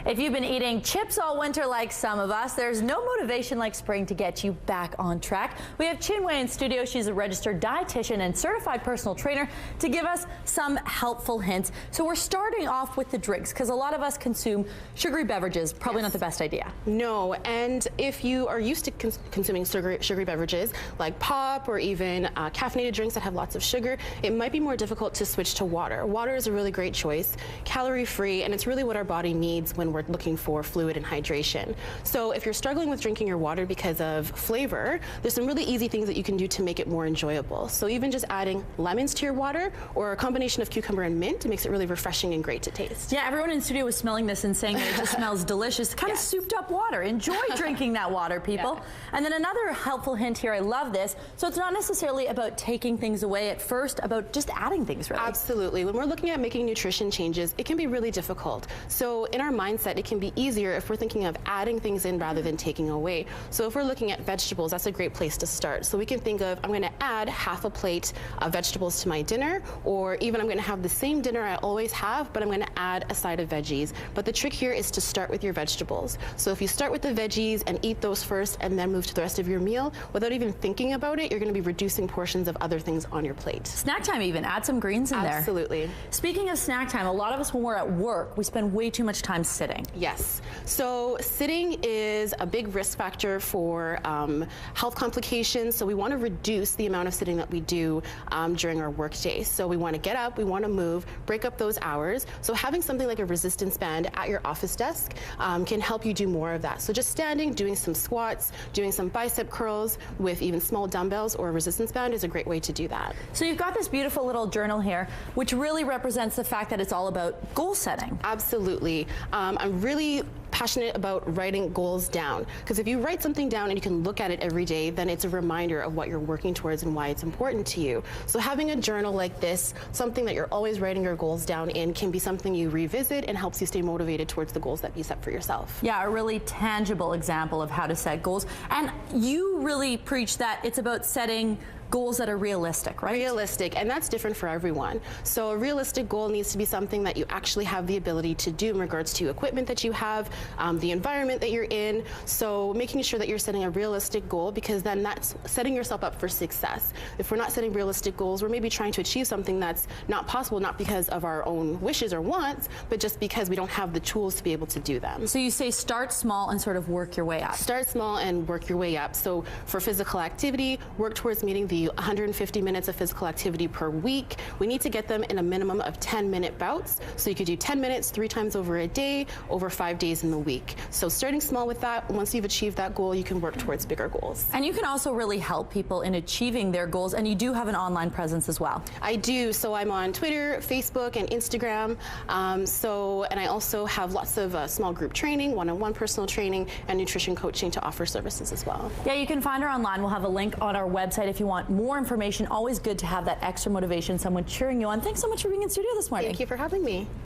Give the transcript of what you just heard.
If you've been eating chips all winter like some of us, there's no motivation like spring to get you back on track. We have Chinwe in studio. She's a registered dietitian and certified personal trainer to give us some helpful hints. So we're starting off with the drinks because a lot of us consume sugary beverages. Probably not the best idea. No, and if you are used to consuming sugary beverages like pop or even caffeinated drinks that have lots of sugar, it might be more difficult to switch to water. Water is a really great choice, calorie-free, and it's really what our body needs when we're looking for fluid and hydration. So if you're struggling with drinking your water because of flavor, there's some really easy things that you can do to make it more enjoyable. So even just adding lemons to your water or a combination of cucumber and mint makes it really refreshing and great to taste. Yeah, everyone in studio was smelling this and saying that it just smells delicious. Kind of souped up water. Enjoy drinking that water, people. Yeah. And then another helpful hint here, I love this. So it's not necessarily about taking things away at first, about just adding things, really. Absolutely. When we're looking at making nutrition changes, it can be really difficult. So in our mindset, it can be easier if we're thinking of adding things in rather than taking away. So if we're looking at vegetables, that's a great place to start. So we can think of, I'm going to add half a plate of vegetables to my dinner, or even I'm going to have the same dinner I always have, but I'm going to add a side of veggies. But the trick here is to start with your vegetables. So if you start with the veggies and eat those first and then move to the rest of your meal, without even thinking about it, you're going to be reducing portions of other things on your plate. Snack time even, add some greens in there. Absolutely. Speaking of snack time, a lot of us when we're at work, we spend way too much time sitting. Yes. So sitting is a big risk factor for health complications. So we want to reduce the amount of sitting that we do during our work day. So we want to get up, we want to move, break up those hours. So having something like a resistance band at your office desk can help you do more of that. So just standing, doing some squats, doing some bicep curls with even small dumbbells or a resistance band is a great way to do that. So you've got this beautiful little journal here, which really represents the fact that it's all about goal setting. Absolutely. I'm really passionate about writing goals down, because if you write something down and you can look at it every day, then it's a reminder of what you're working towards and why it's important to you. So having a journal like this, something that you're always writing your goals down in, can be something you revisit and helps you stay motivated towards the goals that you set for yourself. Yeah, a really tangible example of how to set goals. And you really preach that it's about setting goals that are realistic, right? Realistic, and that's different for everyone. So a realistic goal needs to be something that you actually have the ability to do in regards to equipment that you have, the environment that you're in. So making sure that you're setting a realistic goal, because then that's setting yourself up for success. If we're not setting realistic goals, we're maybe trying to achieve something that's not possible, not because of our own wishes or wants, but just because we don't have the tools to be able to do them. So you say start small and sort of work your way up. Start small and work your way up. So for physical activity, work towards meeting the 150 minutes of physical activity per week. We need to get them in a minimum of 10-minute bouts. So you could do 10 minutes 3 times over a day, over 5 days in the week. So starting small with that, once you've achieved that goal, you can work towards bigger goals. And you can also really help people in achieving their goals, and you do have an online presence as well. I do. So I'm on Twitter, Facebook, and Instagram. And I also have lots of small group training, one-on-one personal training, and nutrition coaching to offer services as well. Yeah, you can find her online. We'll have a link on our website if you want more information. Always good to have that extra motivation, someone cheering you on. Thanks so much for being in studio this morning. Thank you for having me.